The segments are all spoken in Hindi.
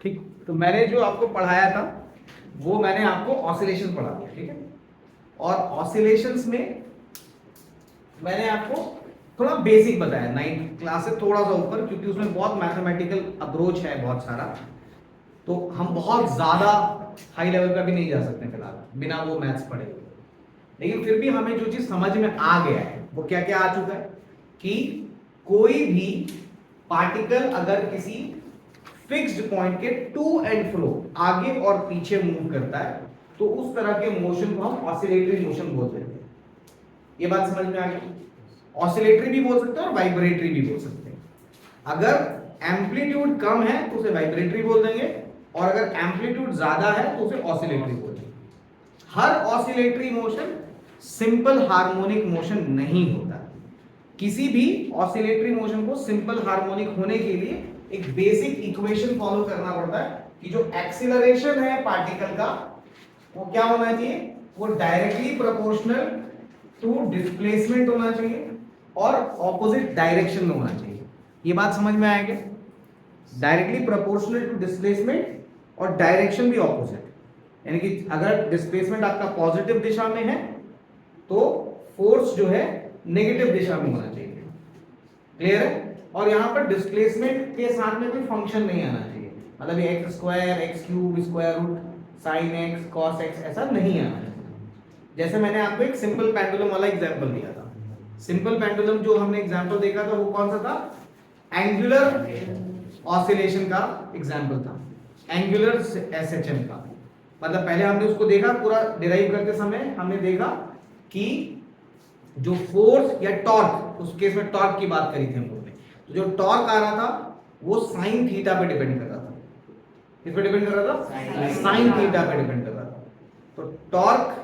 ठीक, तो मैंने जो आपको पढ़ाया था वो मैंने आपको ऑसिलेशन पढ़ा दिया, ठीक है। और ऑसिलेशंस में मैंने आपको थोड़ा बेसिक बताया, 9th क्लास से थोड़ा सा ऊपर, क्योंकि उसमें बहुत मैथमेटिकल अप्रोच है बहुत सारा, तो हम बहुत ज्यादा हाई लेवल पे भी नहीं जा सकते फिलहाल बिना वो मैथ्स पढ़े हुए। लेकिन फिर भी हमें जो चीज समझ में आ गया है वो क्या क्या आ चुका है कि कोई भी पार्टिकल अगर किसी फिक्स्ड पॉइंट के टू एंड फ्रो आगे और पीछे मूव करता है तो उस तरह के मोशन को हम ऑसिलेटरी मोशन बोलते हैं। ये बात समझ में आ गई? ऑसिलेटरी भी बोल सकते हैं और वाइब्रेटरी भी बोल सकते हैं। अगर एम्पलीट्यूड कम है तो उसे वाइब्रेटरी बोल देंगे, और अगर एम्पलीट्यूड ज्यादा है तो उसे ऑसिलेटरी बोल देंगे। हर oscillatory motion simple harmonic motion नहीं होता। किसी भी ऑसिलेटरी मोशन को सिंपल हार्मोनिक होने के लिए एक बेसिक इक्वेशन फॉलो करना पड़ता है कि जो एक्सीलरेशन है पार्टिकल का वो क्या होना चाहिए, वो डायरेक्टली प्रोपोर्शनल टू डिस्प्लेसमेंट होना चाहिए और ऑपोजिट डायरेक्शन में होना चाहिए। ये बात समझ में आएगी? डायरेक्टली प्रोपोर्शनल टू डिस्प्लेसमेंट और डायरेक्शन भी ऑपोजिट, यानी कि अगर डिस्प्लेसमेंट आपका पॉजिटिव दिशा में है तो फोर्स जो है नेगेटिव दिशा में होना चाहिए। क्लियर है? और यहां पर डिस्प्लेसमेंट के साथ में कोई फंक्शन नहीं आना चाहिए, मतलब ये x square, x cube, square root, sine x, cos x, ऐसा नहीं आना चाहिए। जैसे मैंने आपको एक सिंपल पेंडुलम वाला एग्जांपल दिया था। सिंपल पेंडुलम जो हमने एग्जांपल देखा था वो कौन सा था? एंगुलर ऑसिलेशन का एग्जांपल था, एंगुलर एसएचएम का। मतलब पहले हमने उसको देखा, पूरा डिराइव करते समय हमने देखा कि जो फोर्स या टॉर्क, उस केस में टॉर्क की बात करी थी हम लोगों ने, तो जो टॉर्क आ रहा था वो साइन थीटा पे डिपेंड कर रहा था। किस पे डिपेंड कर रहा था? साइन थीटा पे डिपेंड कर रहा था। तो टॉर्क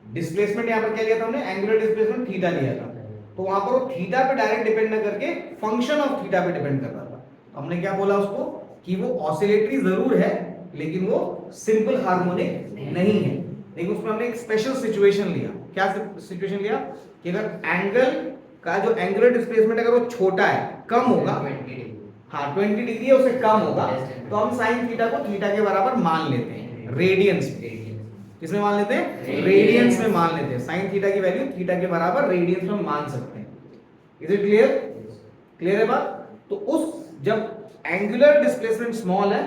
डिस्प्लेसमेंट यहां पर क्या लिया था हमने? एंगुलर डिस्प्लेसमेंट थीटा लिया था। तो वहां पर वो थीटा पे डायरेक्ट डिपेंड न करके फंक्शन ऑफ थीटा पे डिपेंड कर रहा था। तो हमने क्या बोला उसको कि वो ऑसिलेटरी जरूर है लेकिन वो सिंपल हार्मोनिक नहीं है। लेकिन उसमें हमने एक स्पेशल सिचुएशन लिया। क्या सिचुएशन लिया? कि अगर एंगल का जो एंगुलर डिस्प्लेसमेंट अगर वो छोटा है, कम होगा, हाँ 20 डिग्री है, उससे कम होगा, तो हम साइन थीटा को थीटा के बराबर मान लेते हैं रेडियंस में। किसमें मान लेते हैं? रेडियंस में मान लेते हैं। साइन थीटा की वैल्यू थीटा के बराबर रेडियंस में मान सकते हैं। Is it clear? क्लियर है बात? तो उस जब एंगुलर डिस्प्लेसमेंट स्मॉल है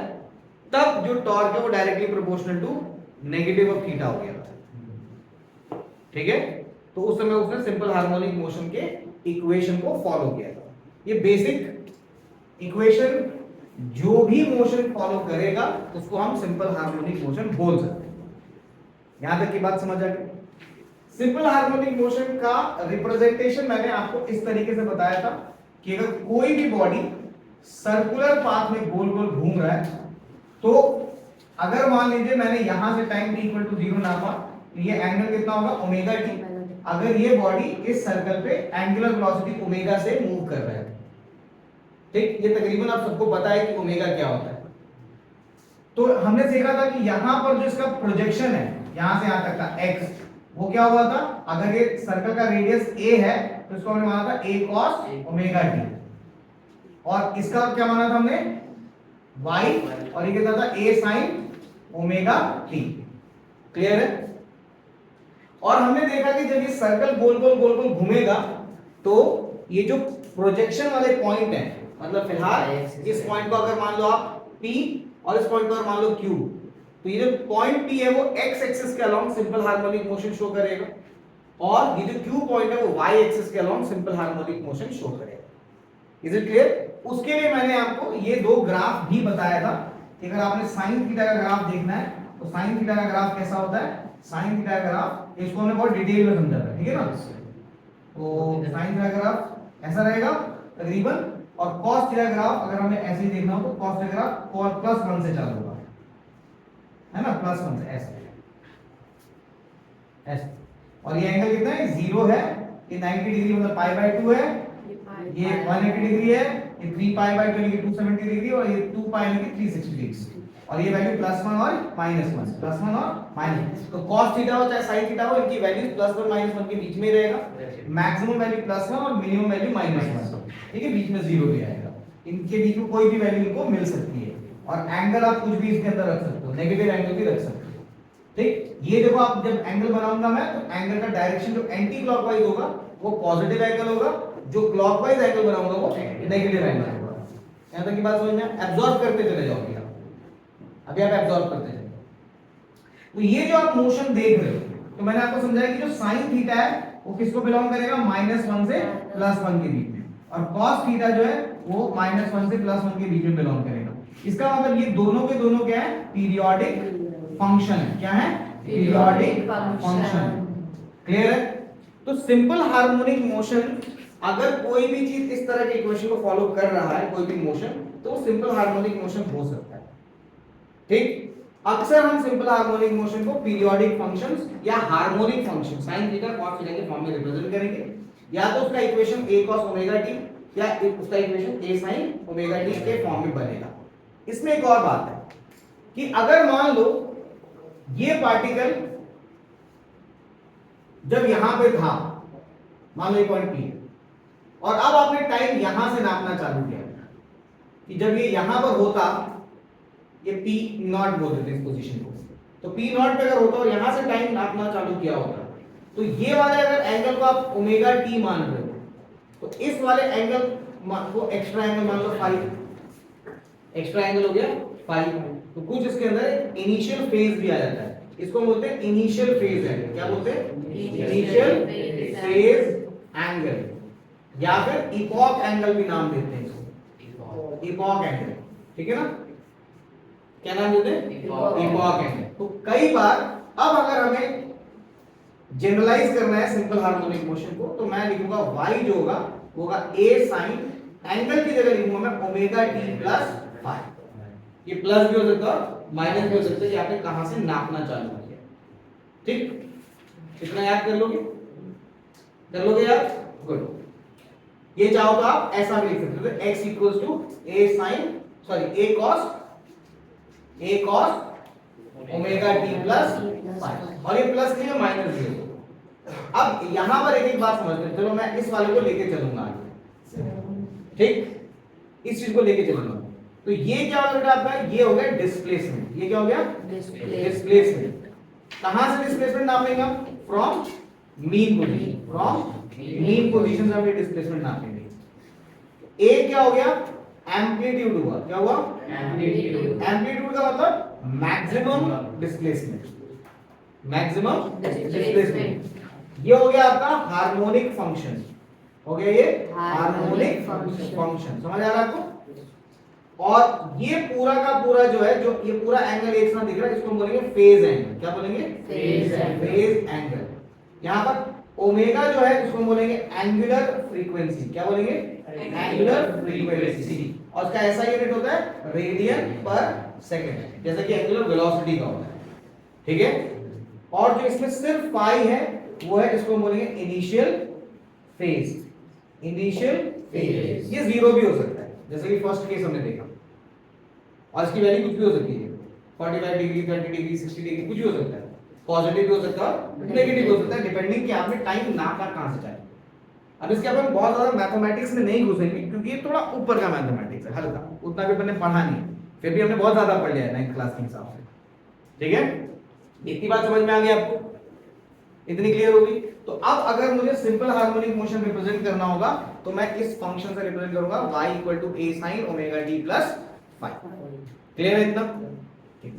तब जो टॉर्क है वो directly proportional to negative of theta हो गया था। ठीक है? तो उस समय उसने सिंपल हार्मोनिक मोशन के इक्वेशन को फॉलो किया था। ये बेसिक इक्वेशन जो भी मोशन फॉलो करेगा उसको हम सिंपल हार्मोनिक मोशन बोल सकते हैं। यहां तक की बात समझ आ गई? सिंपल हार्मोनिक मोशन का रिप्रेजेंटेशन मैंने आपको इस तरीके से बताया था कि अगर कोई भी बॉडी सर्कुलर पाथ में गोल गोल घूम रहा है, तो अगर मान लीजिए मैंने यहां से टाइम t इक्वल टू 0 नापा, तो ये एंगल कितना होगा? Omega T. अगर ये बॉडी इस सर्कल पे एंगुलर वेलोसिटी ओमेगा से मूव कर रहा है, ठीक, ये तकरीबन आप सबको पता है कि ओमेगा क्या होता है। तो हमने देखा था कि यहां पर जो इसका प्रोजेक्शन है यहां से यहां तक का x, वो क्या हुआ था? अगर ये सर्कल का रेडियस a है तो इसको हमने माना था a cos ओमेगा t, और इसका क्या माना था हमने? y, और ये कितना था? a sin omega t। Clear है? और हमने देखा कि जब ये सर्कल गोल गोल घूमेगा तो ये जो प्रोजेक्शन वाले पॉइंट है, मतलब फिलहाल इस पॉइंट को अगर मान लो आप P और इस पॉइंट को अगर मान लो Q, तो ये जो पॉइंट P है वो x एक्सिस के along simple harmonic motion show करेगा, और ये जो Q पॉइंट है वो y एक्सिस के along simple harmonic motion show करेगा। Is it clear? उसके लिए मैंने आपको ये दो ग्राफ भी बताया था कि अगर आपने साइन थीटा का ग्राफ देखना है तो साइन थीटा का ग्राफ कैसा होता है? साइन थीटा का ग्राफ इसको हमने बहुत डिटेल में समझा था, ठीक है ना? तो साइन थीटा का ग्राफ ऐसा रहेगा तकरीबन, और cos थीटा ग्राफ अगर हमें ऐसे ही देखना हो तो cos थीटा ग्राफ +1 से चालू होगा, है ना? +1 से ऐसे ऐसे, और ये एंगल कितना है? 0 है, ये 90 डिग्री मतलब π/2 है, ये 180 डिग्री है, ये 3π/2 यानी कि 270 डिग्री, और ये 2π यानी कि 360 डिग्री, और ये वैल्यू +1 और -1, +1 और -1। तो cos थीटा हो चाहे sin थीटा हो, इनकी वैल्यू +1 -1 के बीच में रहेगा। मैक्सिमम वैल्यू +1 और मिनिमम वैल्यू -1, ठीक है? बीच में 0 भी आएगा। इनके बीच में कोई भी वैल्यू इनको मिल सकती है, और एंगल आप कुछ भी इसके अंदर रख सकते हो, नेगेटिव एंगल भी रख सकते हो। ठीक, ये देखो आप जब एंगल बनाऊंगा मैं तो एंगल का डायरेक्शन जो एंटी क्लॉकवाइज होगा वो पॉजिटिव एंगल होगा, जो क्लॉकवाइज एंगल बनाऊंगा वो नेगेटिव एंगल होगा। यहां तक की बात समझ में? एब्जॉर्ब करते चले जाओगे आप, अभी आप एब्जॉर्ब करते चले। तो ये जो आप मोशन देख रहे हो, तो मैंने आपको समझाया कि जो साइन थीटा है वो किसको बिलोंग करेगा, -1 से +1 के बीच में, और cos थीटा जो है वो -1 से +1 के बीच में बिलोंग करेगा। इसका मतलब ये दोनों के दोनों क्या है, पीरियोडिक फंक्शन है। क्या है? Periodic function. क्लियर है? तो सिंपल हार्मोनिक मोशन, अगर कोई भी चीज इस तरह के इक्वेशन को फॉलो कर रहा है, कोई भी मोशन, तो सिंपल हार्मोनिक मोशन हो सकता है। ठीक, अक्सर हम सिंपल हार्मोनिक मोशन को पीरियोडिक फंक्शंस या harmonic function sin theta cos theta के फॉर्म में रिप्रेजेंट करेंगे, या तो उसका equation a cos omega t या उसका equation a sin omega t के फॉर्म में बनेगा। इसमें एक और बात है कि अगर मान लो ये पार्टिकल जब यहां पे था, मान लो ये पॉइंट P, और अब आपने टाइम यहां से नापना चालू किया कि जब ये यहां पर होता, ये P नॉट बोलते थे इस पोजीशन को, तो P नॉट पे अगर होता और यहां से टाइम नापना चालू किया होता, तो ये वाले अगर एंगल को आप ओमेगा t मान रहे हो, तो इस वाले एंगल को एक्स्ट्रा एंगल मान लो फाई, एक्स्ट्रा एंगल हो गया फाई। तो कुछ इसके अंदर इनिशियल फेज भी आ जाता है, इसको बोलते हैं इनिशियल फेज एंगल। क्या बोलते हैं? इनिशियल फेज एंगल, या फिर इपॉक एंगल भी नाम देते हैं इसको, इपॉक एंगल। ठीक है ना? क्या नाम देते हैं? Epoch angle. तो कई बार अब अगर हमें जनरलाइज करना है सिंपल हार्मोनिक मोशन को, तो मैं लिखूंगा y जो होगा वो होगा a sin, एंगल की जगह लिखूंगा मैं ओमेगा t प्लस फाई। ये प्लस भी हो सकता है, माइनस भी हो सकता है, ये आपने कहां से नापना चालू किया। ठीक, इतना याद कर लोगे? कर लोगे याद? गुड। ये चाहो तो आप ऐसा भी लिख सकते हो, x equals to a sin, sorry a cos omega t plus phi, और ये प्लस नहीं है माइनस भी है। अब यहां पर एक एक बात समझते हैं, चलो मैं इस वाले को लेके चलूंगा आगे। ठीक, इस चीज को लेके चलूंगा। तो ये क्या हो गया आपका? ये हो गया डिस्प्लेसमेंट। ये क्या हो गया? डिस्प्लेसमेंट। कहां से डिस्प्लेसमेंट नापेंगे? From mean position, from mean position से हम ये डिस्प्लेसमेंट नापेंगे। ए क्या हो गया? एम्पलीट्यूड हुआ। क्या हुआ? एम्पलीट्यूड। एम्पलीट्यूड का मतलब मैक्सिमम डिस्प्लेसमेंट, मैक्सिमम डिस्प्लेसमेंट। ये हो गया आपका हार्मोनिक फंक्शन, हो गया ये हार्मोनिक फंक्शन। समझ आ रहा है आपको? और ये पूरा का पूरा जो है, जो ये पूरा एंगल एक साथ दिख रहा है, इसको बोलेंगे फेज एंगल। क्या बोलेंगे? Phase angle. यहां पर ओमेगा जो है इसको बोलेंगे एंगुलर फ्रीक्वेंसी। क्या बोलेंगे? Angular frequency. और उसका ऐसा यूनिट होता है रेडियन पर सेकंड, जैसा कि एंगुलर वेलोसिटी का होता है। ठीक है? और जो इसमें सिर्फ पाई है वो है, इसको बोलेंगे इनिशियल फेज। इनिशियल फेज ये जीरो भी हो सकता है, जैसे कि फर्स्ट केस हमने देखा, और इसकी वैल्यू कुछ भी हो सकती है, 45 डिग्री, 30 डिग्री, 60 डिग्री, कुछ भी हो सकता है। पॉजिटिव भी हो सकता है, नेगेटिव भी हो सकता है, डिपेंडिंग कि आपने टाइम नापा कहां से चाहिए। अब इसके अपन बहुत ज्यादा मैथमेटिक्स में नहीं घुसेंगे, क्योंकि ये थोड़ा ऊपर का मैथमेटिक्स है, हल्का, उतना भी अपन ने पढ़ा नहीं, फिर भी हमने बहुत ज्यादा पढ़ लिया है 9th क्लास के हिसाब से। ठीक है? इतनी बात समझ में आ गई आपको? इतनी क्लियर होगी? तो अब अगर मुझे सिंपल हार्मोनिक मोशन रिप्रेजेंट करना होगा, तो मैं इस फंक्शन से रिप्रेजेंट करूंगा y = a sin omega t plus phi. Clear है इतना? ठीक।